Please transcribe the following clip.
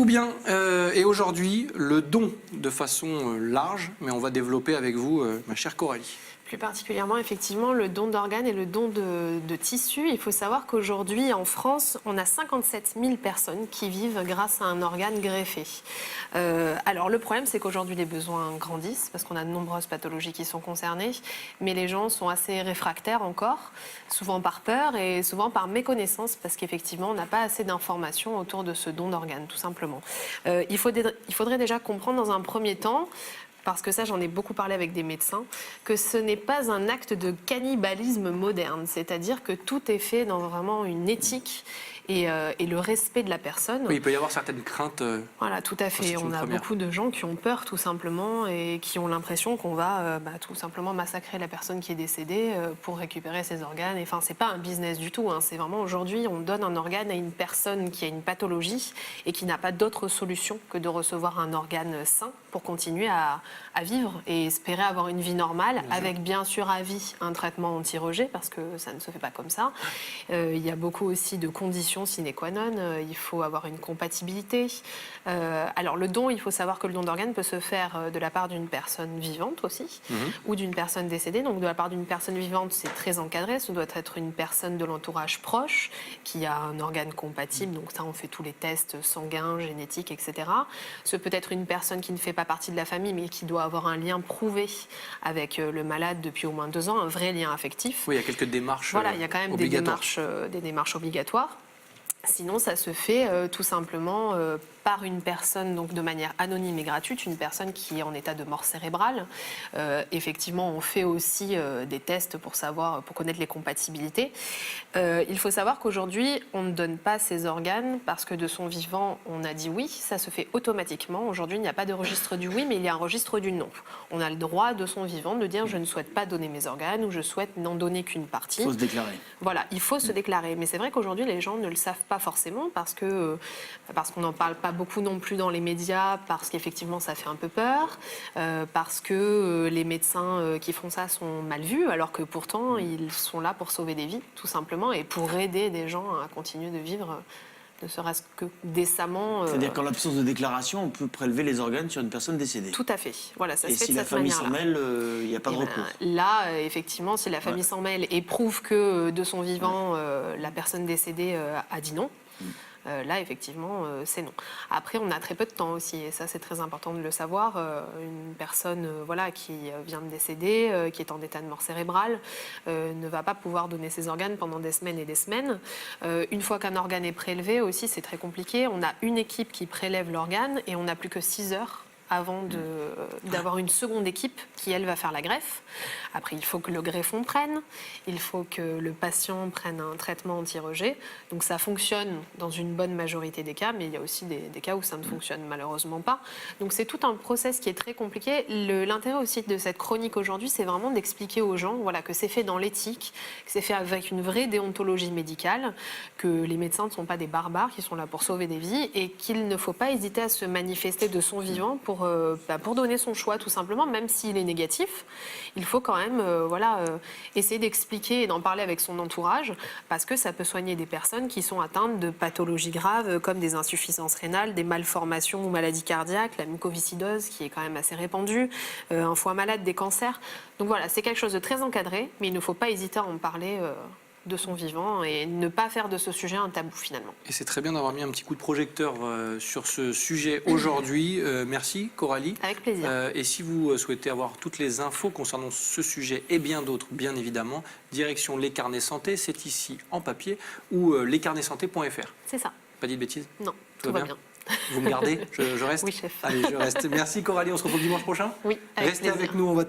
bien. Et aujourd'hui, le don de façon large, mais on va développer avec vous, ma chère Coralie. Plus particulièrement, effectivement, le don d'organes et le don de tissus. Il faut savoir qu'aujourd'hui, en France, on a 57 000 personnes qui vivent grâce à un organe greffé. Alors, le problème, c'est qu'aujourd'hui, les besoins grandissent parce qu'on a de nombreuses pathologies qui sont concernées, mais les gens sont assez réfractaires encore, souvent par peur et souvent par méconnaissance parce qu'effectivement, on n'a pas assez d'informations autour de ce don d'organes, tout simplement. Il faudrait déjà comprendre dans un premier temps, parce que ça, j'en ai beaucoup parlé avec des médecins, que ce n'est pas un acte de cannibalisme moderne. C'est-à-dire que tout est fait dans vraiment une éthique et le respect de la personne. Oui, il peut y avoir certaines craintes. Voilà, tout à fait. On a beaucoup de gens qui ont peur, tout simplement, et qui ont l'impression qu'on va tout simplement massacrer la personne qui est décédée pour récupérer ses organes. Enfin, c'est pas un business du tout. Hein. C'est vraiment, aujourd'hui, on donne un organe à une personne qui a une pathologie et qui n'a pas d'autre solution que de recevoir un organe sain pour continuer à vivre et espérer avoir une vie normale, avec bien sûr à vie un traitement anti-rejet, parce que ça ne se fait pas comme ça. Il y a beaucoup aussi de conditions sine qua non. Il faut avoir une compatibilité. Alors le don, il faut savoir que le don d'organes peut se faire de la part d'une personne vivante aussi, ou d'une personne décédée. Donc de la part d'une personne vivante, c'est très encadré. Ce doit être une personne de l'entourage proche qui a un organe compatible. Donc ça, on fait tous les tests sanguins, génétiques, etc. Ce peut être une personne qui ne fait pas partie de la famille, mais qui doit avoir un lien prouvé avec le malade depuis au moins 2 ans, un vrai lien affectif. Oui, il y a quelques démarches. Voilà, il y a quand même des démarches obligatoires. Sinon, ça se fait tout simplement par une personne, donc de manière anonyme et gratuite, une personne qui est en état de mort cérébrale. Effectivement, on fait aussi des tests pour connaître les compatibilités. Il faut savoir qu'aujourd'hui, on ne donne pas ses organes parce que de son vivant, on a dit oui. Ça se fait automatiquement. Aujourd'hui, il n'y a pas de registre du oui, mais il y a un registre du non. On a le droit de son vivant de dire je ne souhaite pas donner mes organes ou je souhaite n'en donner qu'une partie. Il faut se déclarer. Voilà, il faut se déclarer. Mais c'est vrai qu'aujourd'hui, les gens ne le savent pas forcément parce qu'on n'en parle pas beaucoup non plus dans les médias, parce qu'effectivement ça fait un peu peur, parce que les médecins qui font ça sont mal vus, alors que pourtant ils sont là pour sauver des vies, tout simplement, et pour aider des gens à continuer de vivre, ne serait-ce que décemment. C'est-à-dire qu'en l'absence de déclaration, on peut prélever les organes sur une personne décédée. Tout à fait. Voilà, ça se fait si de la cette famille s'en manière-là. mêle, il n'y a pas de recours. Là, effectivement, si la famille s'en mêle et prouve que de son vivant, la personne décédée a dit non, là, effectivement, c'est non. Après, on a très peu de temps aussi, et ça, c'est très important de le savoir. Une personne qui vient de décéder, qui est en état de mort cérébrale, ne va pas pouvoir donner ses organes pendant des semaines et des semaines. Une fois qu'un organe est prélevé aussi, c'est très compliqué. On a une équipe qui prélève l'organe et on n'a plus que 6 heures avant d'avoir une seconde équipe qui, elle, va faire la greffe. Après, il faut que le greffon prenne, il faut que le patient prenne un traitement anti-rejet. Donc ça fonctionne dans une bonne majorité des cas, mais il y a aussi des cas où ça ne fonctionne malheureusement pas. Donc c'est tout un process qui est très compliqué. L'intérêt aussi de cette chronique aujourd'hui, c'est vraiment d'expliquer aux gens que c'est fait dans l'éthique, que c'est fait avec une vraie déontologie médicale, que les médecins ne sont pas des barbares qui sont là pour sauver des vies et qu'il ne faut pas hésiter à se manifester de son vivant pour donner son choix, tout simplement, même s'il est négatif. Il faut quand même essayer d'expliquer et d'en parler avec son entourage, parce que ça peut soigner des personnes qui sont atteintes de pathologies graves comme des insuffisances rénales, des malformations ou maladies cardiaques, la mucoviscidose qui est quand même assez répandue, un foie malade, des cancers. Donc voilà, c'est quelque chose de très encadré, mais il ne faut pas hésiter à en parler de son vivant et ne pas faire de ce sujet un tabou finalement. Et c'est très bien d'avoir mis un petit coup de projecteur sur ce sujet aujourd'hui. Merci Coralie. Avec plaisir. Et si vous souhaitez avoir toutes les infos concernant ce sujet et bien d'autres, bien évidemment, direction Les Carnets Santé, c'est ici en papier, ou lescarnetssanté.fr. C'est ça. Pas dit de bêtises? Non, tout va bien. Vous me gardez? Je reste? Oui, chef. Allez, je reste. Merci Coralie, on se retrouve dimanche prochain? Oui, avec Restez plaisir. avec nous, on va